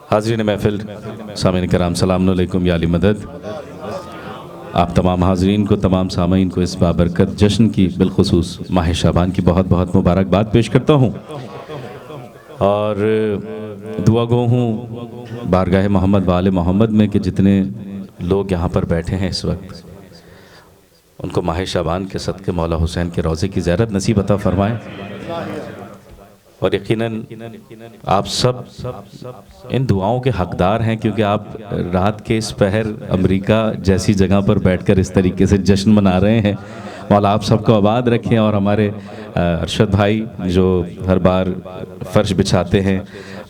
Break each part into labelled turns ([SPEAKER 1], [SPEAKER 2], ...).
[SPEAKER 1] हाज़रीन महफ़िल, सामीन कराम, सलाम अलैकुम या अली मदद। आप तमाम हाज़रीन को, तमाम सामीन को इस बाबरकत जश्न की बिलखुसूस माह शाबान की बहुत बहुत मुबारकबाद पेश करता हूँ और दुआ गो हूँ बारगाह मोहम्मद वाले मोहम्मद में कि जितने लोग यहाँ पर बैठे हैं इस वक्त, उनको माह शाबान के सदक़े मौला हुसैन के रोज़े की ज़ियारत नसीब अता फ़रमाएँ। और यकीनन आप सब इन दुआओं के हकदार हैं, क्योंकि आप रात के इस पहर अमेरिका जैसी जगह पर बैठकर इस तरीके से जश्न मना रहे हैं। मौला आप सबको आबाद रखें। और हमारे अरशद भाई जो हर बार फ़र्श बिछाते हैं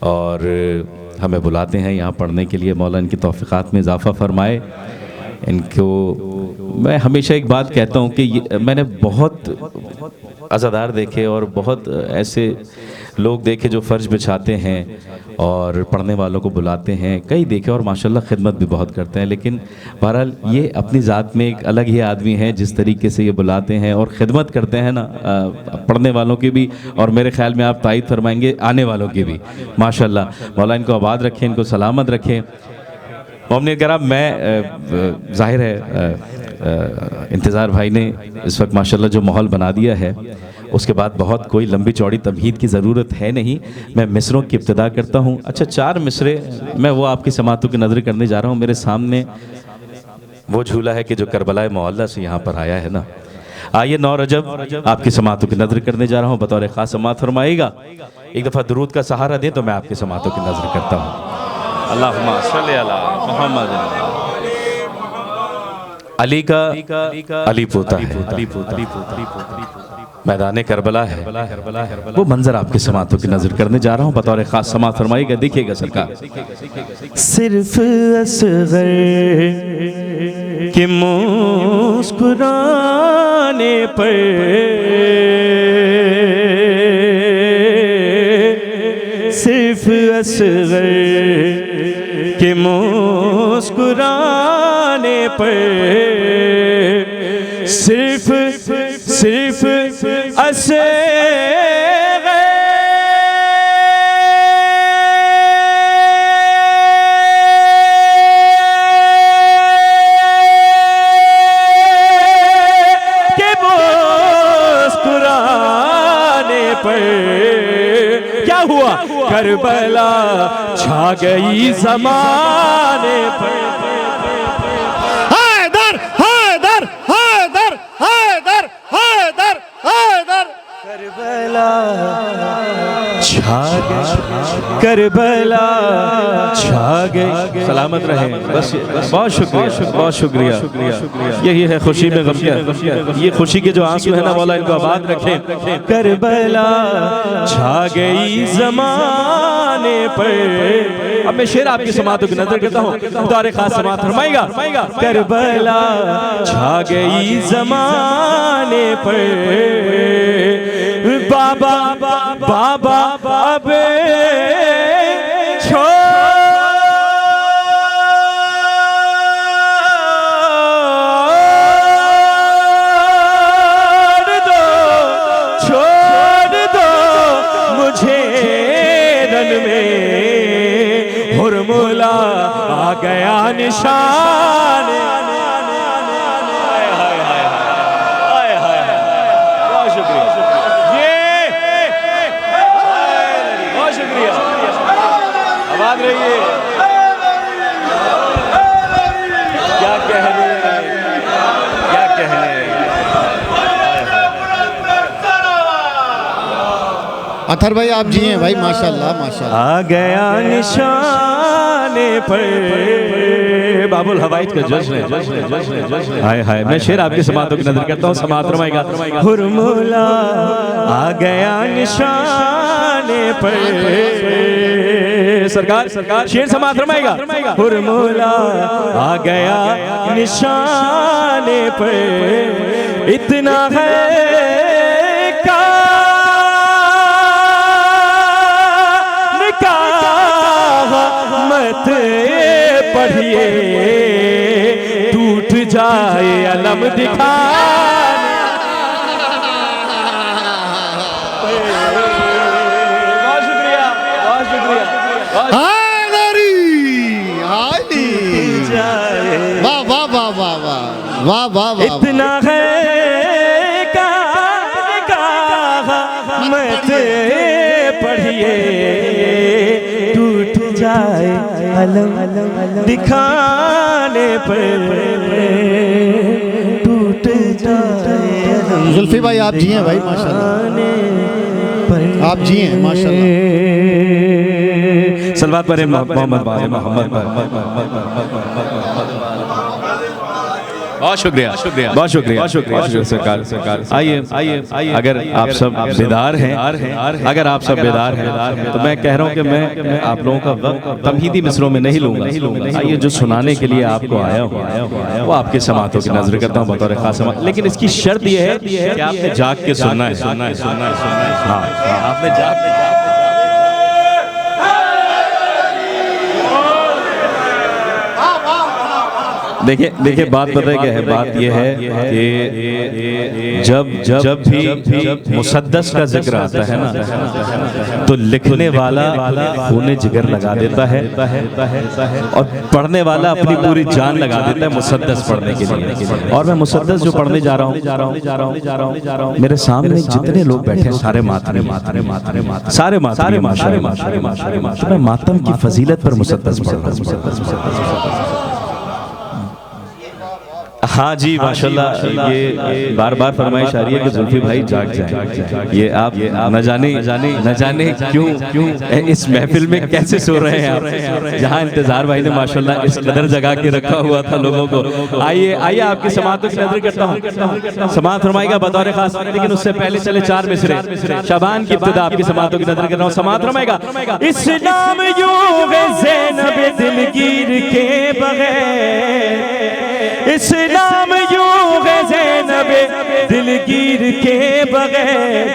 [SPEAKER 1] और हमें बुलाते हैं यहाँ पढ़ने के लिए, मौला इनकी तौफ़ीक़ात में इजाफ़ा फ़रमाए। इनको मैं हमेशा एक बात कहता हूँ कि मैंने बहुत अज़ादार देखे और बहुत ऐसे लोग देखे जो फ़र्श बिछाते हैं और पढ़ने वालों को बुलाते हैं, कई देखे और माशाल्लाह खिदमत भी बहुत करते हैं। लेकिन बहरहाल ये अपनी ज़ात में एक अलग ही आदमी है, जिस तरीके से ये बुलाते हैं और ख़िदमत करते हैं ना, पढ़ने वालों की भी, और मेरे ख़्याल में आप तायद फरमाएंगे आने वालों की भी। माशाल्लाह मौला इनको आबाद रखें, इनको सलामत रखें। मोमिन कराम, मैं ज़ाहिर है इंतज़ार भाई ने इस वक्त माशाल्लाह जो माहौल बना दिया है, उसके बाद बहुत कोई लंबी चौड़ी तमहीद की ज़रूरत है नहीं। मैं मिसरों की इब्तिदा करता हूँ। अच्छा, 4 मिसरे मैं वो आपकी समातों की नज़र करने जा रहा हूँ। मेरे सामने वो झूला है कि जो करबला मोहल्ला से यहाँ पर आया है ना। आइए 9 रजब आपकी समातों की नज़र करने जा रहा हूँ, बतौर ख़ास समात फरमाइएगा। एक दफ़ा दुरूद का सहारा दें तो मैं आपकी समातों की नज़र करता हूँ। अल्लाहुम्मा सल्ली अला मुहम्मद। अली का अली पोता है, मैदान करबला है, वो मंजर आपकी समातों की नजर करने जा रहा हूँ, बतौर खास समात फरमाइएगा। देखिएगा सरकार,
[SPEAKER 2] सिर्फ असग़र के मुस्कुराने पर सिर्फ असग़र के मुस्कुराने पर सिर्फ असग़र के मुस्कुराने पर क्या हुआ? करबला छा गई ज़माने पर। हैदर हैदर हैदर हैदर हैदर हैदर करबला छा गई, करबला छा गई। सलामत रहें, बस बहुत शुक्रिया, बहुत शुक्रिया। यही है खुशी में गम, ये खुशी के जो आंसू है ना, मौला इनको आबाद रखें। करबला छा गई ज़माने पर। अब मैं शेर आपकी समातों की नजर करता हूँ, दौरे खास समात फरमाएगा। करबला छा गई ज़माने पर बाबा बाबा बाबे छोड़ दो मुझे रन में हुरमुला आ गया निशान। आबाद रहिए। क्या कहने, क्या कहने।
[SPEAKER 3] अथर भाई आप जी हैं भाई, माशाल्लाह माशाल्लाह।
[SPEAKER 2] आ गया निशाने पर बाबुल हवाइज का जश्न है, जश्न है, जश्न है, जश्न है। हाय हाय, मैं शेर आपकी समातों की नजर करता हूँ, समात फरमाएगा। हुरमुला आ गया निशाने पर सरकार शेर समात फरमाएगा। हुरमुला आ गया निशाने पर इतना है मत पढ़िए टूट जाए अलम दिखाने। बहुत शुक्रिया, बहुत शुक्रिया।
[SPEAKER 3] हैदरी वाह वाह वाह
[SPEAKER 2] इतना है कहा मत पढ़िए, टूट जाए अलम दिखाने पर, टूट जाए अलम।
[SPEAKER 3] जुल्फी भाई आप जिए भाई माशाल्लाह, आप जिए माशाल्लाह।
[SPEAKER 2] सलवात पर मोहम्मद बहुत शुक्रिया, बहुत शुक्रिया, बहुत शुक्रिया सरकार। आइए आइए, अगर आप सब बेदार हैं, अगर आप सब बेदार हैं तो मैं कह रहा हूँ कि मैं आप लोगों का वक्त तमहीदी मिसरों में नहीं लूंगा। आइए, जो सुनाने के लिए आपको आया हूँ वो आपके समातों की नजर करता हूँ बतौर खास समात, लेकिन इसकी शर्त यह है कि आपने जाग के सुनना है। हाँ, आपने जाग के देखिए बात पता है क्या है, बात यह है कि जब भी मुसद्दस का जिक्र आता है ना, तो लिखने वाला खूने जिगर लगा देता है और पढ़ने वाला अपनी पूरी जान लगा देता है मुसद्दस पढ़ने के लिए। और मैं मुसद्दस जो पढ़ने जा रहा हूँ, मेरे सामने जितने लोग बैठे हैं सारे मातमी, सारे मातमी। मैं मातम की फजीलत पर मुसद्दस पढ़ रहा हूँ। हाँ जी माशाल्लाह, ये बार बार फरमाइश आ रही है कि जुल्फी भाई जाग जाए। ये आप न जाने क्यों इस महफिल में कैसे सो रहे हैं आप, जहाँ इंतजार भाई ने माशाल्लाह इस कदर जगा के रखा हुआ था लोगों को। आइए आपकी समातों की नजर करता हूँ, समात फरमाएगा बतौर खास, लेकिन उससे पहले चले 4 मिसरे शाबान की इब्तिदा आपकी समातों की नजर कर रहा हूँ। समात फरमाएगा, इस्लाम यूं है ज़ैनब दिलगीर के बगैर, इस्लाम यूं है ज़ैनब दिलगीर के बगैर,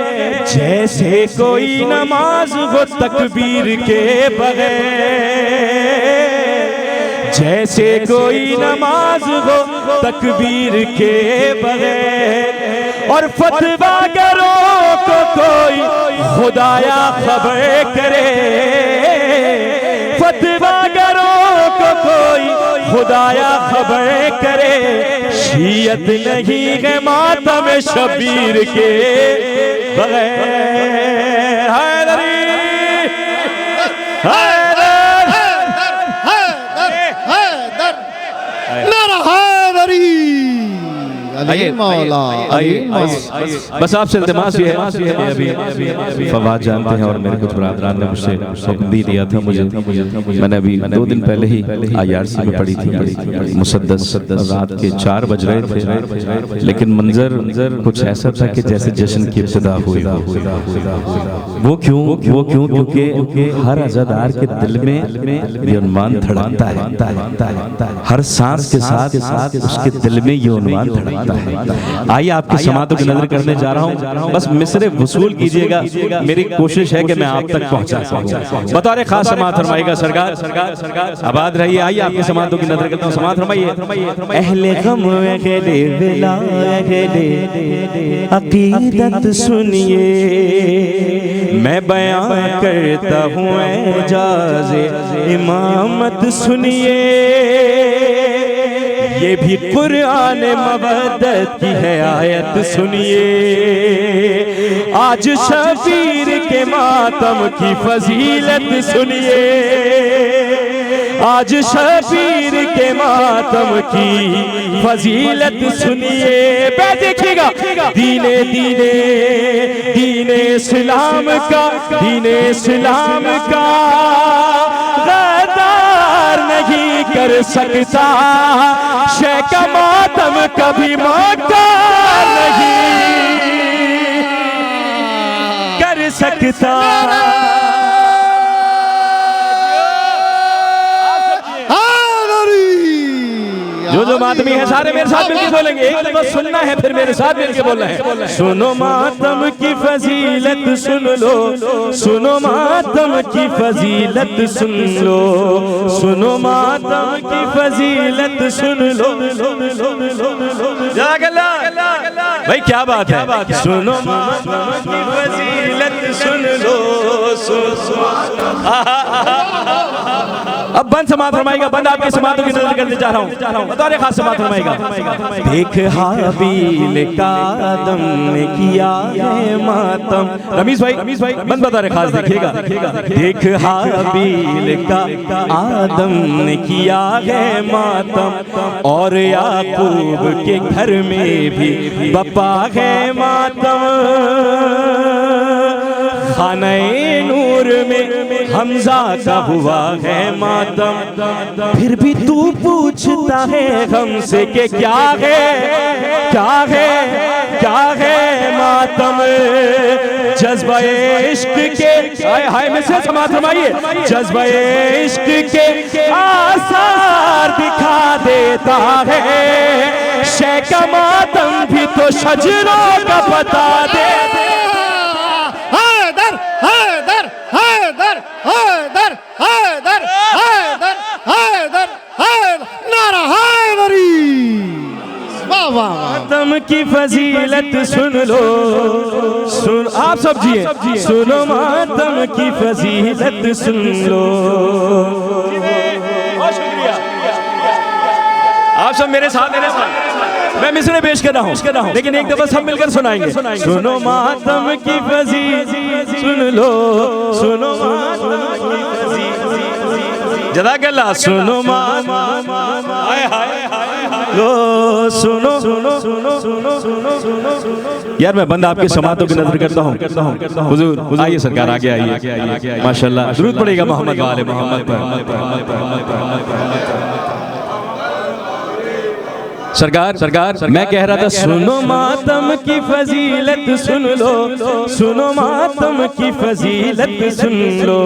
[SPEAKER 2] जैसे कोई नमाज हो तकबीर के बगैर, जैसे कोई नमाज हो तकबीर के बगैर। और फतवा करो तो कोई खुदाया खबर करे, फतवा करो तो कोई खुदाया खबर करे, शियत नहीं है मातम शबीर के बगैर। हैदरी हैदर
[SPEAKER 3] हैदर नारा हैदरी अली मौला।
[SPEAKER 2] बस आपसे इल्तिमास ये है, अभी फवाद जानते हैं और मेरे कुछ बरादरान ने मुझसे हुक्म भी दिया था मुझे, मैंने अभी 2 दिन पहले ही IRC में पढ़ी थी मुसद्दस, रात के 4 बज रहे थे, लेकिन मंजर कुछ ऐसा था कि जैसे जश्न की इब्तिदा हुई। वो क्यों? क्योंकि हर अज़ादार के दिल में ये उन्वान धड़कता है, हर सांस के साथ उसके दिल में ये उन्वान धड़कता है। आइए आपकी समातों की नजर करने जा रहा हूँ, बस मिसरे वसूल कीजिएगा, मेरी कोशिश है कि मैं आप तक पहुंचा सकूं। बतौर खास समात फरमाइएगा सरकार आबाद रहिए। आइए आपकी समातों की नजर करता हूँ, समात फरमाइए। अहले गम अहले विला अहले अकीदत सुनिए, मैं बयां करता हूँ एजाज़े इमामत सुनिए, ये भी कुरान मवद्दत की है आयत सुनिए, आज शबीर के मातम की फजीलत सुनिए, आज शबीर के मातम की फजीलत सुनिए। देखिएगा दीने इस्लाम का, दीने इस्लाम का गद्दार नहीं कर सकता, शेख का मातम कभी मौका नहीं कर सकता। जो मातमी है सारे मेरे साथ मिलकर बोलेंगे, एक दफा सुनना है फिर मेरे साथ मिलकर बोलना है। सुनो मातम की फजीलत सुन लो, सुनो मातम की फजीलत सुन लो, सुनो मातम की फजीलत सुन लो। भाई क्या बात है, सुनो मातम की फजीलत सुन लो, अब बंद समात फरमाएगा, बंद आपकी समातों की नजर करते जा रहा हूँ, बतौर खास समात फरमाएगा। देख हाबील का आदम ने किया है मातम। रमीज भाई बंद बतौर खास देखिएगा। देख हाबील का आदम ने किया है मातम, और याकूब के घर में भी बपा है मातम। खाने नूर में हमजा का हुआ है मातम, फिर भी तू पूछता है हमसे कि क्या है, क्या है, क्या है मातम। जज्बा इश्क के हाय हाय में से समात फरमाइए, जज्बा इश्क के आसार दिखा देता है, शे का मातम भी तो शजरों का बता दे।
[SPEAKER 3] हैदर हैदर हैदर हैदर हैदर हैदर हैदर हैदर नारा हैदरी। वाह वाह वाह।
[SPEAKER 2] मातम की फजीलत सुन लो, सुन आप सब जिए, सुनो मातम की फजीलत सुन लो। बहुत शुक्रिया, आप सब मेरे साथ मैं मिसरे पेश कर रहा हूँ, लेकिन एक दफा सब मिलकर सुनाएंगे। सुनो मातम की फजीलत सुन लो, सुनो मातम की फजीलत, जज़ाकल्लाह। सुनो मातम हाय हाय लो, सुनो सुनो सुनो सुनो सुनो सुनो। यार मैं बंद आपके समातों की नजर करता हूँ। हुजूर आइए सरकार, आगे आइए। माशाल्लाह दुरूद पड़ेगा मोहम्मद वाले मोहम्मद पर। सरकार मैं कह रहा था, सुनो मातम की फजीलत सुन लो, सुनो मातम की फजीलत सुन लो।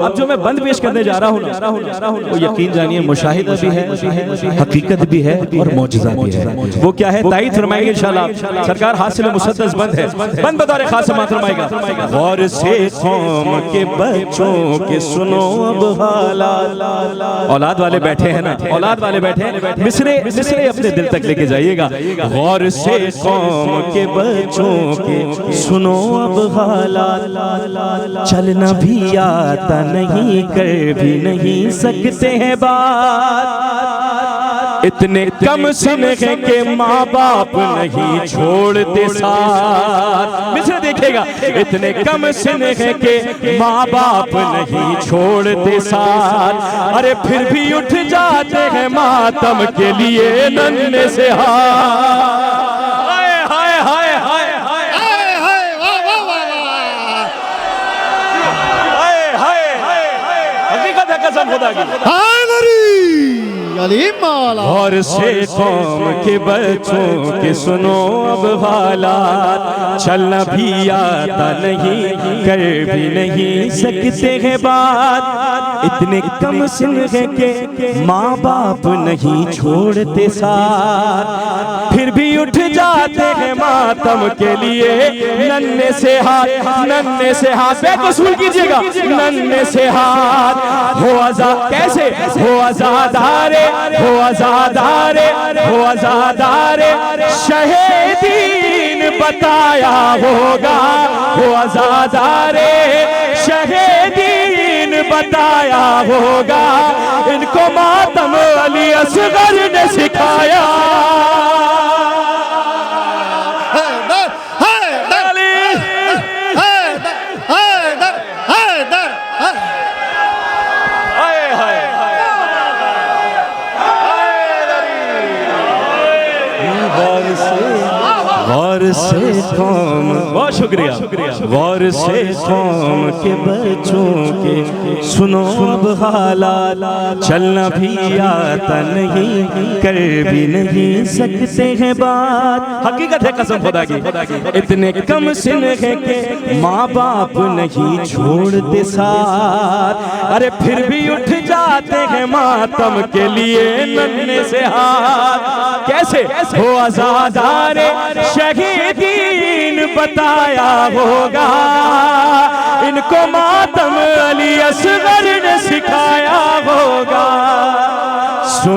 [SPEAKER 2] अब जो मैं बंद पेश करने जा रहा हूँ वो यकीन जानिए मुशाहिदा भी है, हकीकत भी है और मौजज़ा भी है। वो क्या है ताईद फरमाएंगे इंशाल्लाह। सरकार हासिल मुसद्दस बंद है, बंद बतौर खास समात फरमाएगा। गौर से कौम के बच्चों के सुनो अब हालात। औलाद वाले बैठे हैं ना, औलाद वाले बैठे हैं, मिसरे अपने दिल तक लेके जाइएगा। गौर से कौम के बच्चों के सुनो अब हालात, चलना भी आता नहीं, कर भी नहीं सकते हैं बात। इतने कम सिन है कि माँ बाप नहीं छोड़ते साथ। मिस्र देखिएगा, इतने कम सिन है कि माँ बाप नहीं छोड़ते साथ, अरे फिर भी उठ जाते हैं मातम के लिए नन्हे से हाथ। हाय हाय हाय हाय हाय
[SPEAKER 3] हाय हाय वाह वाह वाह
[SPEAKER 2] हाय हाय हाय। हकीकत है कसम खुदा की।
[SPEAKER 3] हैदरी अली मौला।
[SPEAKER 2] और से कौम के बच्चों के सुनो अब हालात, चलना भी आता नहीं, कर भी नहीं सकते हैं बात। इतने कम सिन है कि माँ बाप नहीं छोड़ते साथ, फिर भी उठ जाते हैं मातम के लिए नन्हे से हाथ, नन्हे से हाथ। बेकसूर कीजिएगा, नन्हे से हाथ। हो आजाद कैसे हो आजादारे, हो आजादारे, हो आजादारे, शहीदीन बताया होगा। हो आजादारे शहीदीन बताया होगा, इनको मातम अली असगर ने सिखाया।
[SPEAKER 3] हैदर हैदर
[SPEAKER 2] अली
[SPEAKER 3] हैदर हैदर हैदर
[SPEAKER 2] हाय हाय गौर से कौम, बहुत शुक्रिया। गौर से कौम के बच्चों के सुनो अब हालात, चलना भी आता नहीं, कर भी नहीं सकते हैं बात। हकीकत है कसम खुदा की। इतने कम सिन है कि माँ बाप नहीं छोड़ते साथ, अरे फिर भी उठ जाते हैं मातम के लिए नन्हे से हाथ। कैसे हो आजादारे शहीदीन बताया होगा, इनको मातम अली असगर ने सिखाया होगा।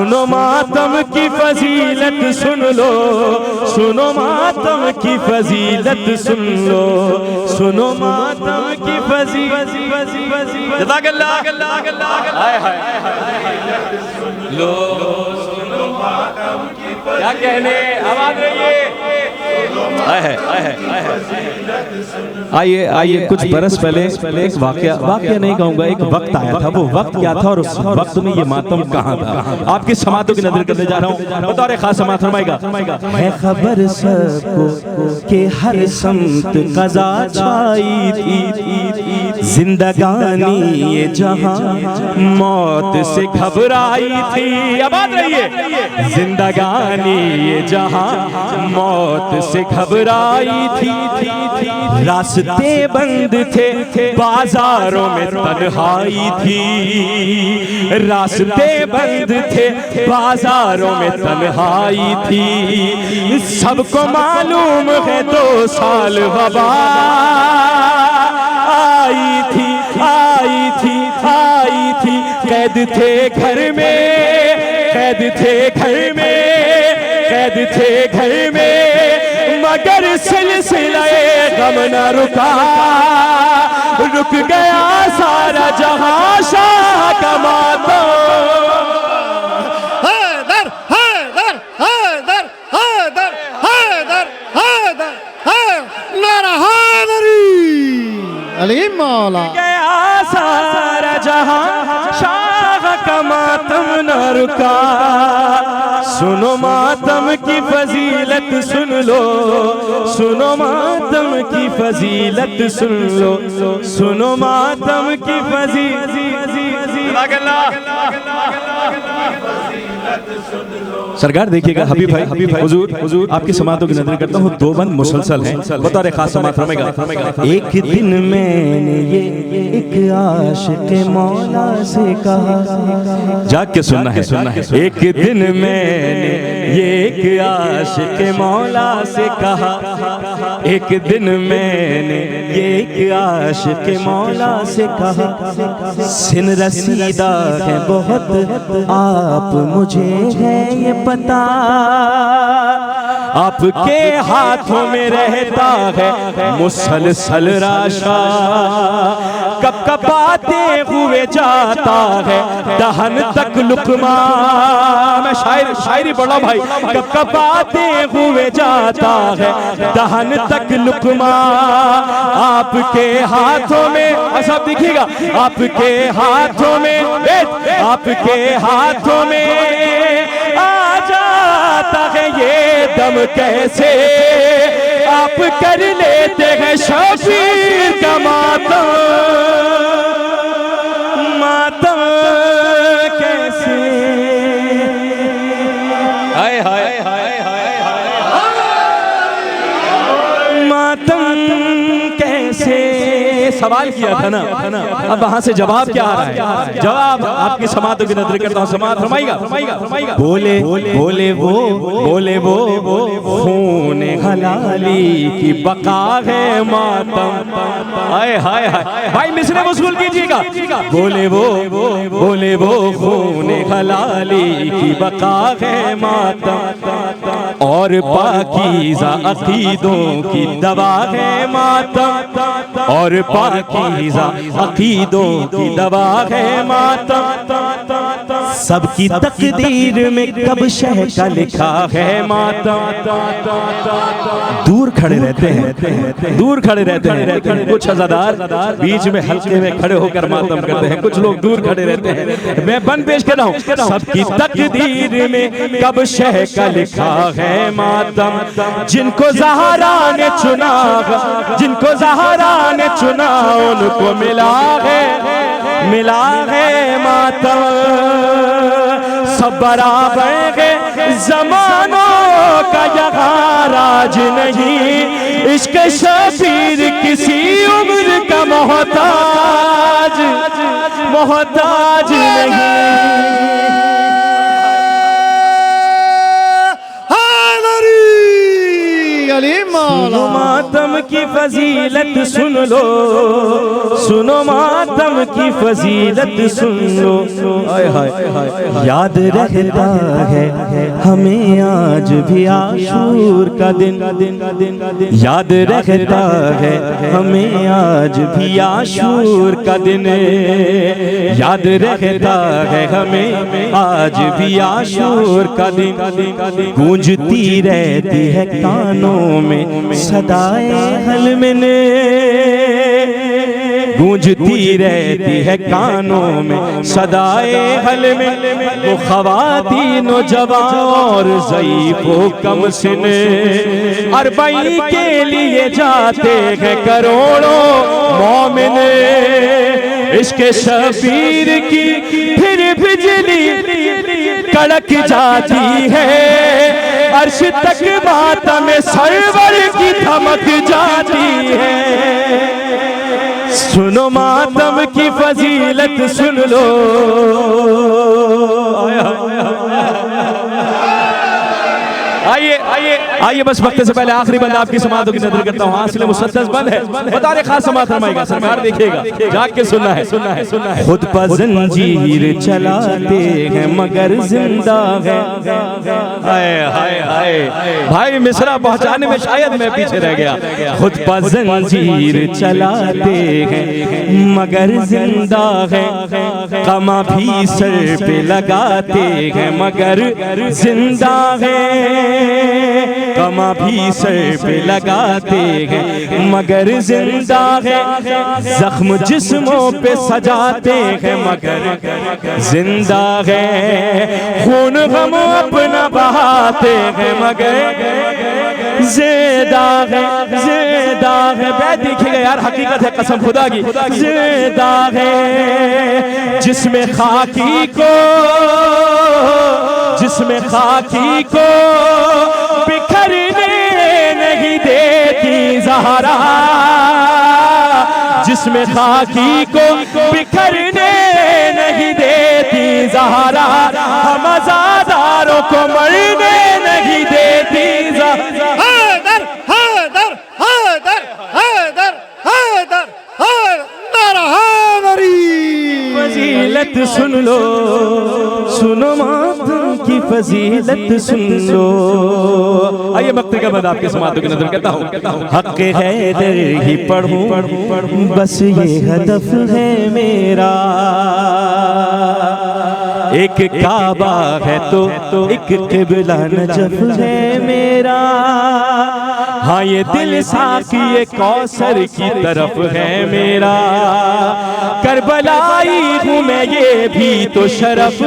[SPEAKER 2] सुनो मातम की फजीलत सुन लो, सुनो मातम की फजीलत सुन लो, सुनो मातम की फजीलत। लो सुनो मातम की, क्या कहने, आवाज रहिए। आइए आइए, कुछ बरस पहले एक वाकया नहीं कहूंगा, एक वक्त आया था। वो वक्त क्या था और उस वक्त में ये मातम कहाँ था, आपकी समातों की नजर करने जा रहा हूँ। बतौर खास समात फरमाएगा। है खबर सबको कि हर समत कज़ा छाई थी, जिंदगानी ये जहां मौत से घबराई थी। अब बात रही है, जिंदगानी ये जहां मौत से घबराई थी। रास्ते बंद थे, बाजारों में तन्हाई थी। रास्ते बंद थे, बाजारों में तन्हाई थी। सबको मालूम है 2 साल वबा आई थी, आई थी, आई थी। कैद थे घर में, कैद थे घर में, कैद थे घर में, मगर सिलसिले गम न रुका। रुक गया सारा जहां, शाह का मातम।
[SPEAKER 3] हैदर हैदर हैदर हैदर हैदर हैदर हैदर नारा हैदरी अली मौला।
[SPEAKER 2] गया सारा जहां, शाह का मातम न रुका। सुनो मातम की फजीलत सुन लो, सुनो मातम की फजीलत सुन लो, सुनो मातम की फजीलत। सरकार देखिएगा, हबीब भाई हुजूर आपकी समातों की नजर करता हूँ। 2 बंद मुसलसल हैं, बता रहे खास समात फरमाएगा। एक दिन मैंने ये एक आशिक मौला से कहा, जाग के सुनना है, सुनना है। एक दिन मैंने ये एक आशिक मौला से कहा, एक दिन मैंने ये एक आशिक मौला से कहा, सिन रसीदा है बहुत आप मुझे है ये पता, आपके हाथों में रहता है मुसलसल राशा, कब कबाते हुए जाता है दहन तक लुकमा। मैं शायरी पढ़ा भाई, कब कबाते हुए जाता है दहन तक लुकमा। आपके हाथों में, सब दिखिएगा, आपके हाथों में, आपके हाथों में आ जाता है ये दम कैसे, आप कर लेते हैं शबीर का मातम, मातम कैसे। हाय हाय हाय हाय मातम कैसे। सवाल किया था ना, अब वहां से जवाब क्या आ रहा है? जवाब आपकी समातों की नजर करता हूं, समात फरमाएगा। बोले बोले वो, बोले वो खून हलाली की बका है मातम। हाय हाय हाय भाई, मिसरे वसूल कीजिएगा। बोले वो, बोले वो खून हलाली की बका है मातम, और पाकीज़ा अकीदों की दवा है मातम, और पाकीज़ा अकीदों की दवा है मातम। सबकी तकदीर में कब शह का लिखा है मातम। दूर खड़े रहते हैं, दूर खड़े रहते हैं कुछ अज़ादार, बीच में हल्के में खड़े होकर मातम करते हैं, कुछ लोग दूर खड़े रहते हैं। मैं बंद पेश कर रहा हूँ। सबकी तकदीर में कब शह का लिखा है मातम, जिनको ज़हरा ने चुना, जिनको ज़हरा ने चुना उनको मिला है, मिला है मातम। सब बराबर है ज़मानों का यहाँ राज नहीं, इश्क शबीर किसी उम्र का मोहताज, मोहताज नहीं। सुनो मातम की फजीलत सुन लो, सुनो मातम मातम की फजीलत सुन लो। हाय हाय हाय, याद रहता है हमें आज भी आशूर का दिन, याद रहता है हमें आज भी आशूर का दिन, याद रहता है हमें आज भी आशूर का दिन। गूंजती रहती है कानों में सदाए हलमिने, गूंजती रहती है कानों में सदाए हलमिने, वो ख़वातीन व जवान और ज़ईफ़ व कम सिने, अरबई के लिए जाते हैं करोड़ों मोमिन, इश्क़ शबीर की फिर बिजली कड़क जाती है, अर्श तक मातम सरवर की धमक जाती है। सुनो मातम की फजीलत सुन लो। आइए आइए आइए, बस वक्त से पहले आखिरी बंदा आपकी समातों की नजर करता हूँ। आसिल मुसद्दस बंद है, बता रहे खास समात फरमाएगा, सरकार देखिएगा, जाग के सुनना है, सुनना है, सुनना है। खुद पर जंजीर चलाते हैं मगर जिंदा है। हाय हाय हाय, भाई मिसरा पहुंचाने में शायद मैं पीछे रह गया। खुद पर जंजीर चलाते हैं मगर जिंदा है, कमा भी सर पे लगाते हैं मगर जिंदा है, कमा भी सर पे लगाते हैं मगर जिंदा है, जख्म जिस्मों पे सजाते हैं मगर जिंदा है, खून गम अपना बहाते हैं मगर ज़िंदा है, ज़िंदा है। बैठ देखिएगा यार, हकीकत है कसम खुदा की, ज़िंदा है जिसमें खाकी को, जिसमें खाकी को बिखरने नहीं देती ज़हरा, जिसमें खाकी को बिखरने नहीं देती ज़हरा, हम आज़ादारों को मरने नहीं देती ज़हरा।
[SPEAKER 3] हैदर हैदर हैदर हैदर हैदर हैदर, नारा हैदरी।
[SPEAKER 2] फजीलत सुन लो, सुनो मातम की फजीलत सुन लो। आइए वक्त के बाद आपके समातों की नजर करता हूँ। हक़ हैदर ही पढ़ूं बस ये हदफ है मेरा, एक काबा है तो एक किबला नजफ है मेरा, हाँ ये दिल साक़ी कौसर की तरफ है मेरा, करबलाई हूँ मैं ये भी तो शरफ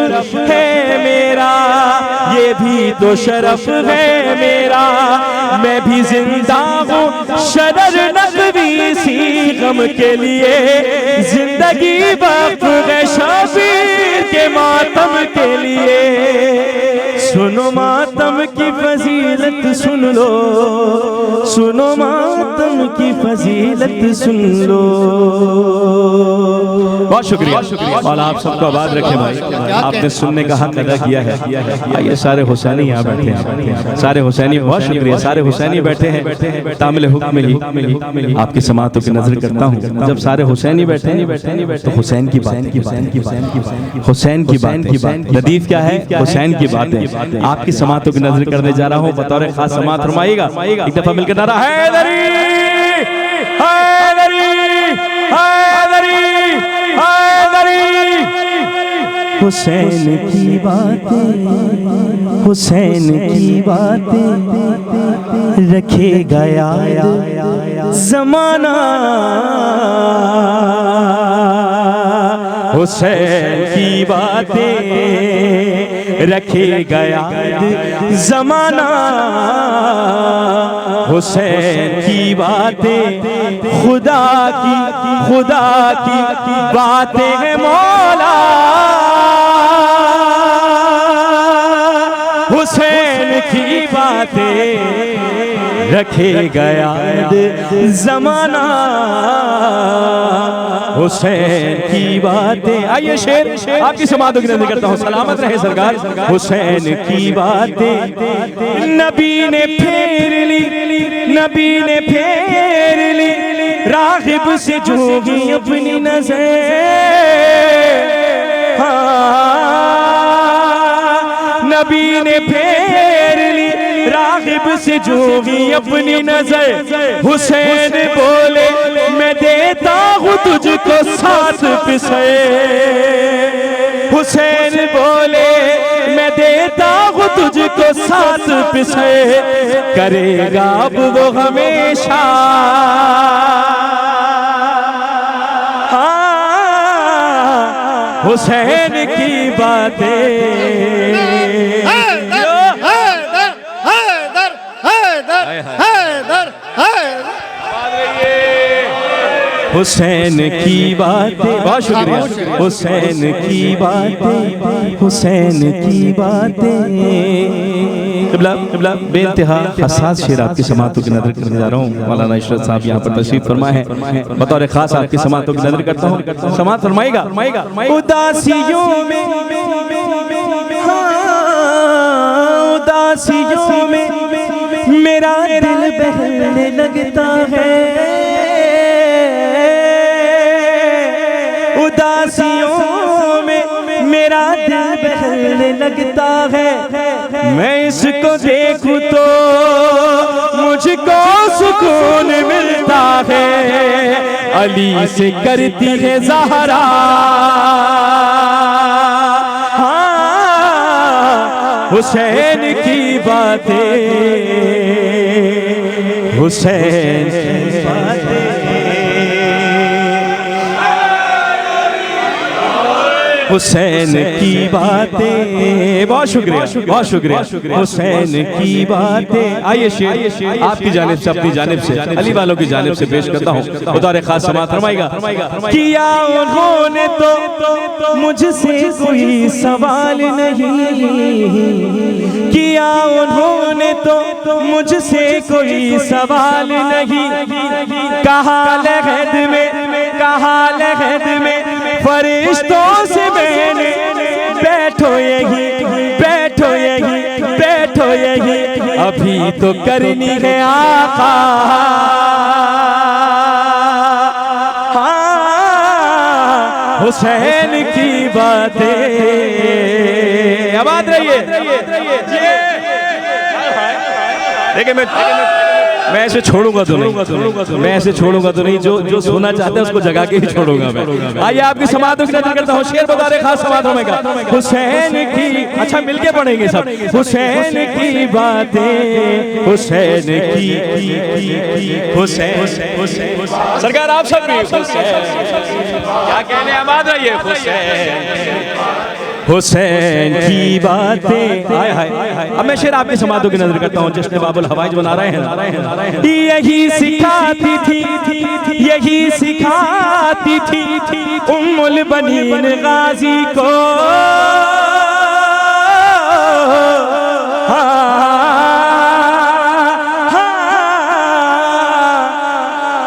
[SPEAKER 2] है मेरा, ये भी तो शरफ है मेरा, मैं भी जिंदा हूँ शरर नक़वी सी गम के लिए, जिंदगी वक़्फ़ है शबीर के मातम के लिए। सुनो मातम की फजीलत सुन लो, सुनो मातम की फजीलत सुन लो। बहुत शुक्रिया और आप सबको आबाद रखें भाई, आपने सुनने का हक अदा किया है। आइए सारे हुसैनी यहाँ बैठे हैं, सारे हुसैनी, बहुत शुक्रिया, सारे हुसैनी बैठे हैं। तामिल हुक्म ही आपकी समातों की नजर करता हूँ, जब सारे हुसैनी बैठे हैं तो हुसैन की बात, हुसैन की बात, लतीफ़ क्या है, हुसैन की बात है। आपकी समातों की नजर करने जा रहा हूँ, बतौर खास समात फरमाइएगा। एक दफा मिलकर नारा हैदरी हैदरी हैदरी हैदरी। हुसैन की बातें, हुसैन की बातें रखेगा याद ज़माना, हुसैन की बातें रखेगा याद ज़माना, हुसैन की बातें खुदा की बातें हैं मौला, हुसैन की बातें रखेगा याद ज़माना, हुसैन की बातें। आइए शेर आपकी समातों की नजर करता हूँ, सलामत रहे सरकार। हुसैन की बातें नबी ने फेर ली, नबी ने फेर ली, रागिब से जोगी अपनी नजर, नबी ने फेर ली रागिब से जोगी अपनी नजर। हुसैन बोले मैं देता हूँ तुझको 7 पिसे, हुसैन बोले मैं देता हूँ तुझको 7 पिसे, करेगा अब वो हमेशा हुसैन की बातें। हुसैन की बातें, बहुत शुक्रिया। हुसैन की बातें, हुसैन की बातें। बेइंतहा हसास शेर आपकी समातों की नजर करने जा रहा हूँ। मौलाना इशरत साहब यहाँ पर तशरीफ फरमा है, बतौर खास आपकी समातों की नजर करता हूँ। समात फरमाएगा। उदासियों में, उदासियों में मेरा दिल बहलने लगता है, उदासियों में मेरा दिल बहलने लगता है। मैं इसको देखूं तो मुझको सुकून मिलता है। अली से करती है ज़हरा, हाँ हुसैन की बातें, हुसैन की बातें। हुसैन की बातें, बहुत शुक्रिया, बहुत शुक्रिया। हुसैन की बातें। आइए शेर आपकी जानिब से, अपनी जानिब से, अली वालों की जानिब से पेश करता हूँ। बतौर खास समात फरमाएगा। किया उन्होंने तो मुझसे कोई सवाल नहीं, किया उन्होंने तो मुझसे कोई सवाल नहीं। कहा लहद में, कहा लहद में फरिश्तों से मैंने बैठो यही, बैठो यही, बैठो यही, अभी तो करनी है आका। हाँ हुसैन की बातें। आबाद रहिए। देखिए मैं ऐसे छोड़ूंगा तो नहीं, मैं ऐसे छोड़ूंगा तो नहीं। जो सोना चाहता है उसको जगा के ही छोड़ूंगा मैं। आइए आपकी समातों की नजर करता हूँ। शेर बता रहे खास समात होगा। हुसैन की, अच्छा मिलके पढ़ेंगे सब। हुसैन की बातें, हुसैन की, हुसैन, सरकार आप सब भी क्या कहने, आबाद रहिए। हुसैन की बातें। हाय हाय। अब मैं शेर आपकी समातों की नजर करता हूँ। जश्न बाबुल हवाइज बना रहे हैं। यही सिखाती थी, यही सिखाती थी उम्मुल बनीन गाजी को,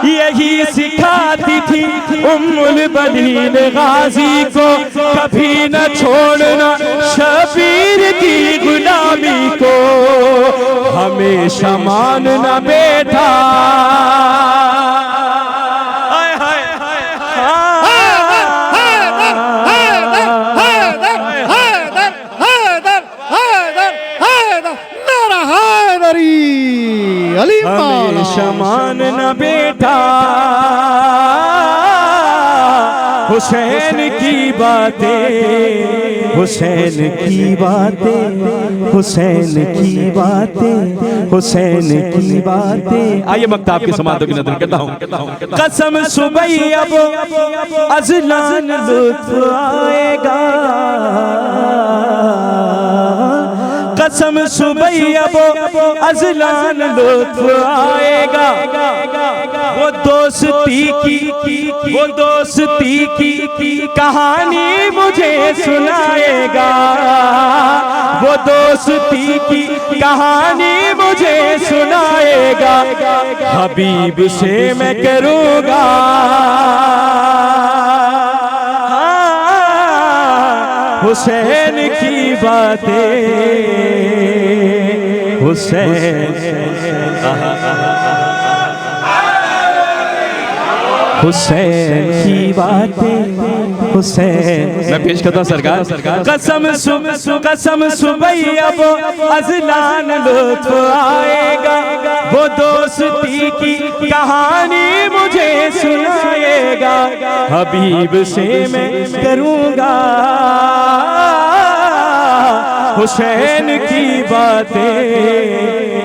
[SPEAKER 2] यही सिखाती थी उम्मुल बनीन गाजी को, कभी न छोड़ना शबीर की गुलामी को, हमेशा मानना बेटा। हमेशा मानना बेटा। हुसैन की बातें, हुसैन की बातें, हुसैन की बातें, हुसैन की बातें। आइए मक्ताब की समातों की नजर करता हूँ। कसम सुबह अब अज़लान लुत्फ आएगा, कसम सुबह अब अज़लान लुत्फ आएगा। वो दोस्ती की, वो दोस्ती की कहानी मुझे सुनाएगा, वो दोस्ती की कहानी मुझे सुनाएगा। हबीब से मैं करूँगा हुसैन की बातें, हुसैन। हुसैन की बातें हुसैन। मैं पेश करता हूँ सरकार। कसम सुबह अब अज़लान लुत्फ आएगा, वो दोस्ती की कहानी मुझे सुनाएगा, हबीब से मैं करूँगा हुसैन की बातें,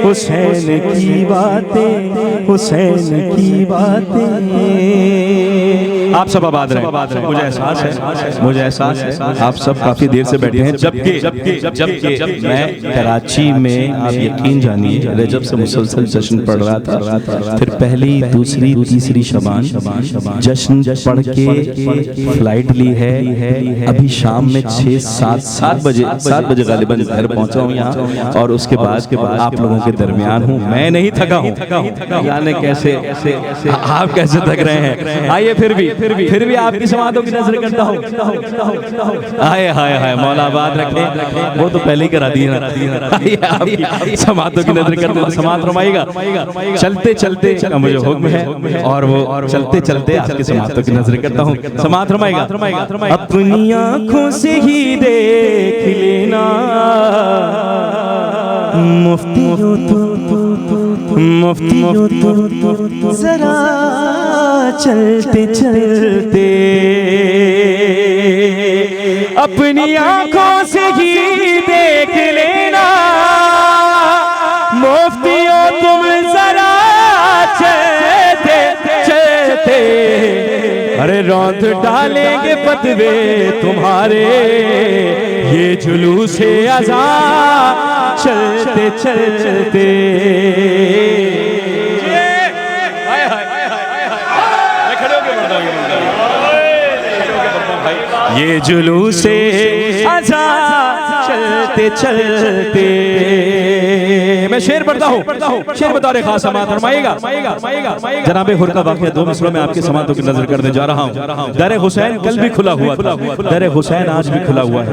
[SPEAKER 2] हुसैन की बातें, हुसैन की बातें। आप सब आबाद रहे। मुझे एहसास है, मुझे एहसास है आप सब काफी देर से बैठे हैं, जबकि मैं कराची में, आप यकीन जानिए, रजब से मुसलसल जश्न पढ़ रहा था, फिर पहली दूसरी तीसरी शबान जश्न पढ़ के फ्लाइट ली है, अभी शाम में 6-7 बजे गालिबन घर पहुंचा हूँ यहाँ, और उसके बाद आप लोगों के दरमियान हूँ। मैं नहीं थका हूँ, यानी कैसे आप कैसे थक रहे हैं। आइए फिर भी आपकी समातों की नजर करता हूँ। आए हाय हाय मौला आबाद रखे, वो तो पहले ही करा दी है। आइए समातों की नजर करते, समात रमाएगा। चलते चलते मुझे हुक्म है, और वो चलते चलते आपकी समातों की नजर करता हूँ। समात रमाएगा। अपनी आंखों से ही देख लेना मुफ्तियों तो जरा चलते चलते, अपनी आंखों से ही देख लेना मुफ्तियों तुम जरा चलते चलते, अरे रौंद डालेंगे पतवे तुम्हारे ये जुलूस अज़ा चलते चलते। ये जुलूस अज़ा चलते चलते। मैं शेर पढ़ता हूँ, शेर बता रहे खास समात फरमाइएगा। जनाबे हुर का वाक़या 2 मिसरों में आपकी समातों की नजर करने जा रहा हूँ। दर हुसैन कल भी खुला हुआ था, दर हुसैन आज भी खुला हुआ है।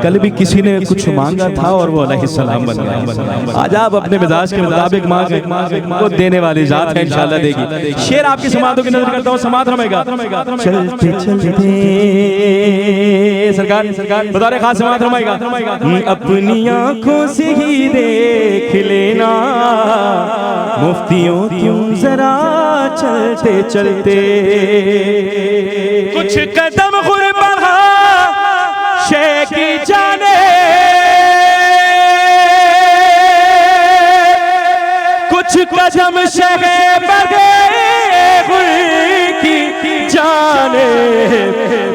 [SPEAKER 2] कल भी किसी ने कुछ मांगा था और वो अलैहिस्सलाम बन गया। आज आप अपने मिजाज के मुताबिक मांगे, वो देने वाली जात है, इंशाल्लाह देगी। शेर आपकी समातों की नजर करता हूँ, समात रमेगा। चलते चलते सरकार बता रहे खास समात रमाएगा। अपनी आंखों से ही देख लेना मुफ्तियों तुम जरा चलते चलते, कुछ कदम गुरबा शे की जाने, कुछ कदम शहे बगे की जाने,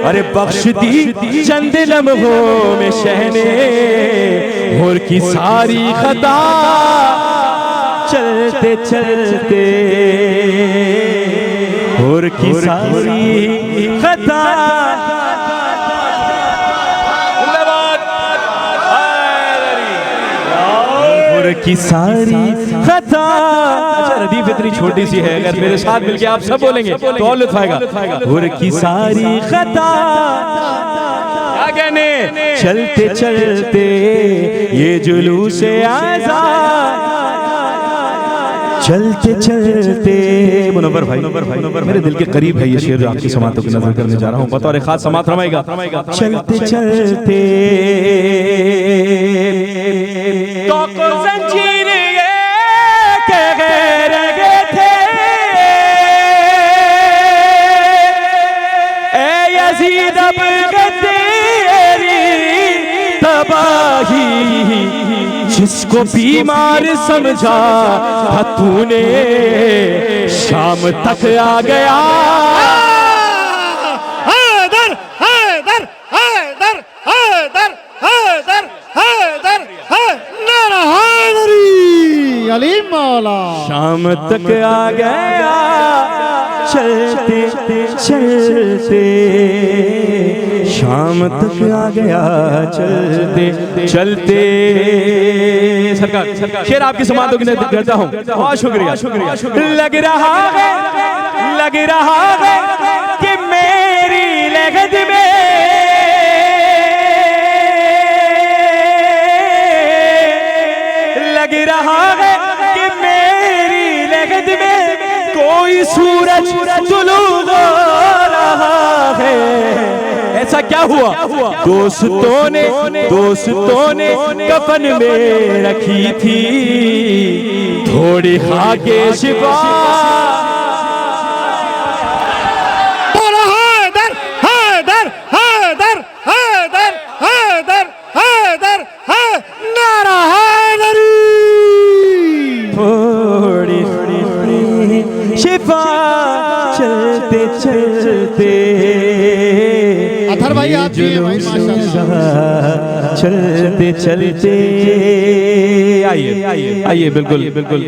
[SPEAKER 2] अरे बख्श दी चंद लम्हों में शहने हुर की सारी खता चलते चलते, हुर की सारी खता। हुर की सारी खता। अच्छा रदीफ इतनी छोटी सी है, अगर मेरे साथ मिलके आप सब बोलेंगे तो और लुत्फ आएगा। हुर की सारी खता क्या कहने, चलते चलते ये जुलूस अज़ा चलते चलते। मुनव्वर भाई मेरे दिल के करीब है ये शेर जो आपकी समातों की नजर करने जा रहा हूँ। बतौर खास समात रमाएगा। चलते चलते तो जंजीर के रगे थे ए यज़ीद अब तेरी तबाही, जिसको बीमार समझा था तूने शाम तक आ गया। हैदर हैदर हैदर हैदर हैदर हैदर नारा हैदरी
[SPEAKER 3] अली मौला।
[SPEAKER 2] शाम तक आ गया चलते चलते, शाम तक आ गया चलते चलते। सरकार शेर आपकी समातों की नजर करता हूँ। बहुत शुक्रिया। लग रहा है कि मेरी लगत में लग रहा है कि मेरी लगत में कोई सूरज तुलू हो रहा है। ऐसा क्या हुआ? दोस्तों ने कफन में रखी थी थोड़ी खाके शिफा।
[SPEAKER 3] हैदर हैदर हैदर हैदर हैदर हैदर है नारा हैदरी।
[SPEAKER 2] थोड़ी शिफा चलते चलते
[SPEAKER 3] अथर भाई आप जी हैं भाई माशाल्लाह।
[SPEAKER 2] चलते चलते आइए बिल्कुल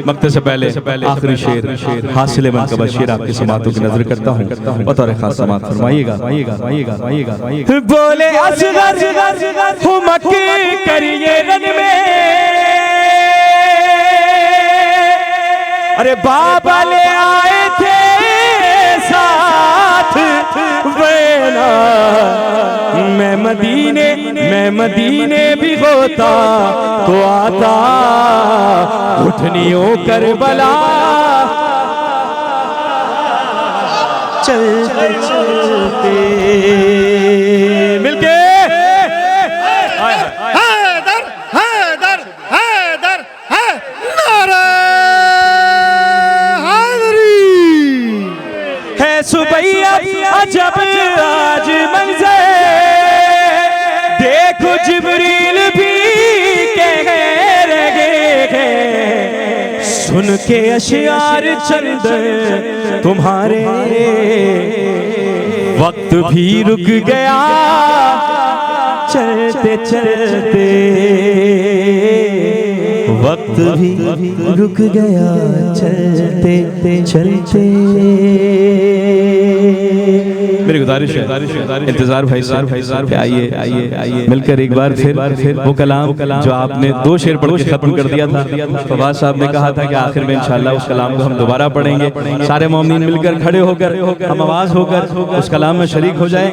[SPEAKER 2] मक्ते से पहले आखिरी शेर हासिल मनकबा शेर आपके समातों की नजर करता हूँ। बतौर खास समात फरमाइएगा। बोले असगर हूँ मक्के करिए रन में, अरे बाबा ले आए थे साथ वेना। मैं मदीने भी होता तो आता उठनियों करबला। चलते चलते मिलके
[SPEAKER 3] हैदर हैदर हैदर है नारा हैदरी।
[SPEAKER 2] है सुबैया अजब आज मंजर, देखो जिब्रील भी कह रहे सुन के अशियार चंद तुम्हारे, वक्त भी रुक गया चलते चलते, वक्त भी रुक गया चलते चलते। मेरी गुजारिश है इंतजार भाई साहब आइए मिलकर एक बार फिर वो कलाम जो आपने 2 शेर पढ़ के खत्म कर दिया था। फवाद साहब ने कहा था कि आखिर में इंशाल्लाह उस कलाम को हम दोबारा पढ़ेंगे। सारे मोमिन मिलकर खड़े होकर हम आवाज होकर उस कलाम में शरीक हो जाए।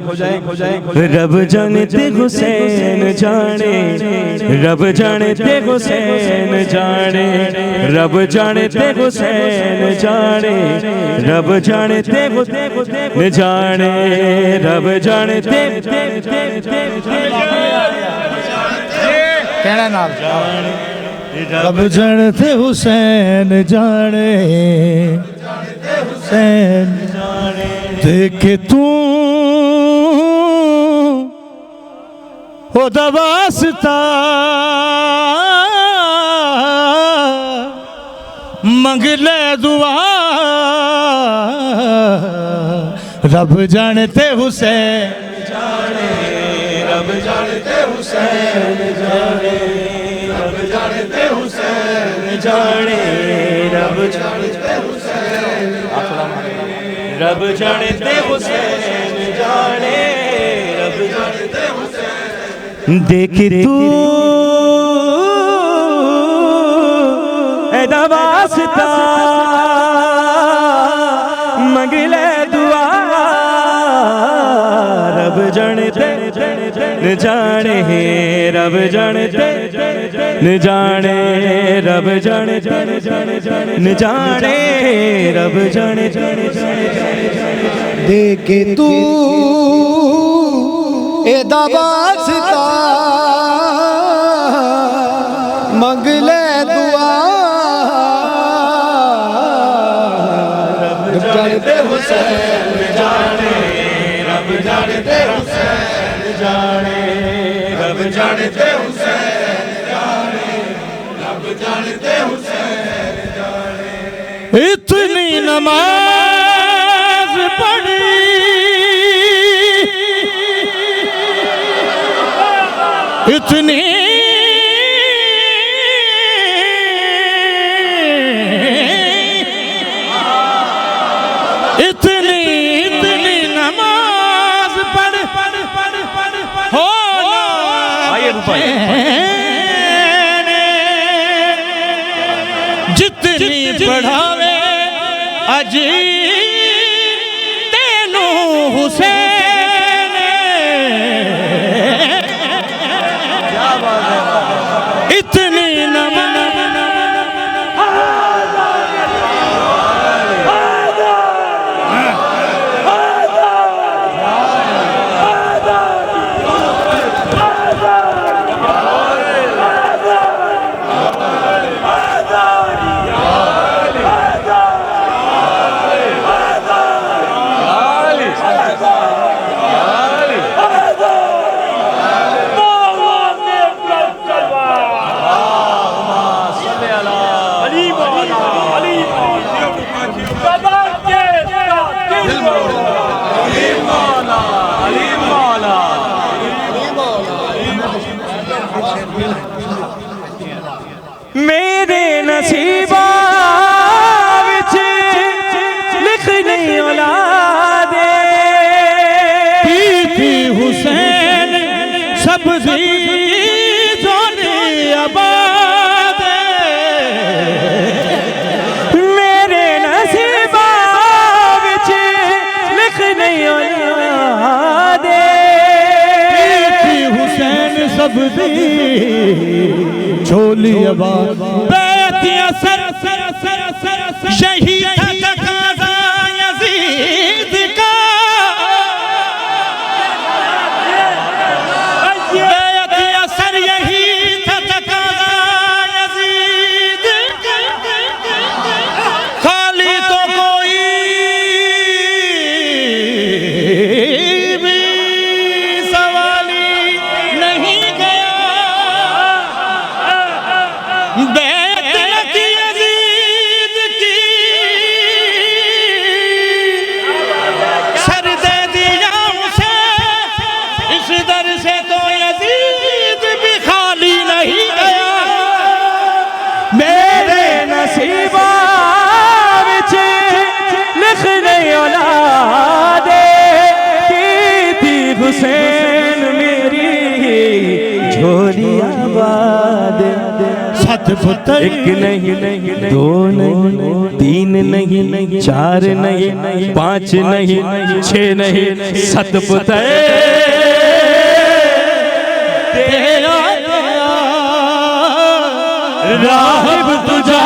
[SPEAKER 2] रब जाने ते हुसैन जाने, रब जाने ते हुसैन जाने, रब जाने ते हुसैन जाने, रब जाने ते हुसैन जाने, रब जाने ते
[SPEAKER 3] कहना नाम रब जानते हुसैन जाने, हुसैन देखे तू ओ दवासता मंगले दुआ। रब जानते हुसैन जाने, रब जानते हुसैन जाने, रब जानते हुसैन जाने, रब जानते हुसैन, रब जानते हुसैन जाने, रब जानते हुसैन।
[SPEAKER 2] देख तू ए दवासता मंगले दुआ। रब जानते न जाने, रब जानते न जाने, रब जानते न जाने, रब जानते।
[SPEAKER 3] देखे तू ए दवासता मंगले दुआ। रब जानते हुसैन जाने, रब जानते हुसैन जाने, रब जानते हुसैन जाने, रब जानते हुसैन जाने। इतनी नमाज पढ़ी, इतनी इतनी नमाज पढ़ हो जितनी पढ़ावे अजी तेनू हुसैन। इतनी नमाज
[SPEAKER 2] सब्जी जोने आबाद मेरे नसीबा विच लिख नहीं दे हुसैन सब्जी झोली आबाद बैतिया सर सर सर सर शहीद तकाज़ा यज़ीद का बैतिया सर यही था तकाज़ा यज़ीद का खाली तो कोई भी सवाली नहीं गया हुसैन मेरी झोली आबाद सत पुत्र एक नहीं दो नहीं तीन नहीं चार नहीं पांच नहीं छह नहीं सत पुत्र राहिब तुझा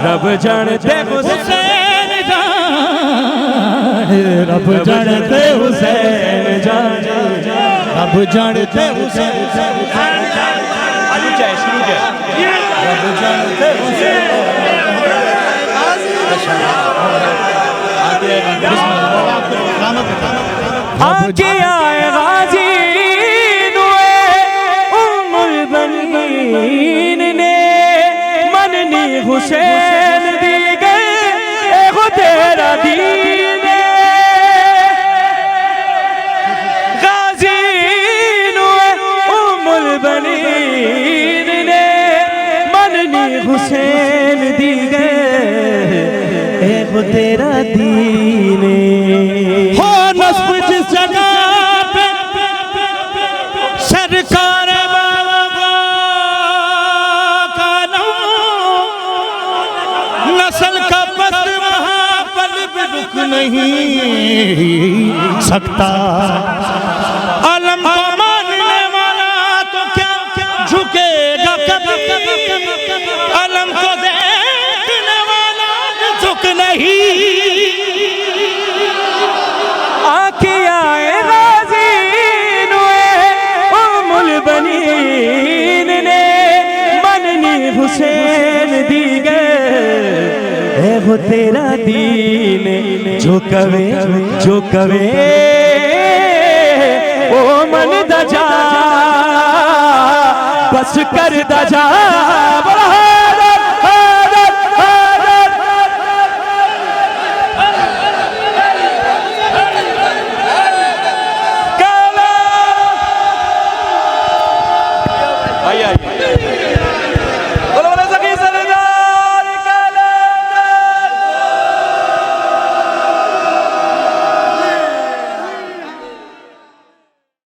[SPEAKER 2] रब जानते हुसैन रब जानते हुसैन जान रब जानते हुसैन आलू चाय शुरू है रब जानते हुसैन आके आए गाजी नुए उम्मुल बनीन ने मननी हुसैन दी गए एगो तेरा दीन बनीन ने मननी हुसैन दी गए वो तेरा दीन हो नस्ब जिस जगह पे सरकार बाबा का नाम नस्ल का बस वहाँ पल भी रुक नहीं सकता आलम को झुकेगा कभी अलम को देखने वाला झुक नहीं आके आए गाजी नुए उम्मुल बनीन ने मननी हुसैन दी गए वो तेरा दीन जो कवे ओ मन दजा बस कर दजा आइए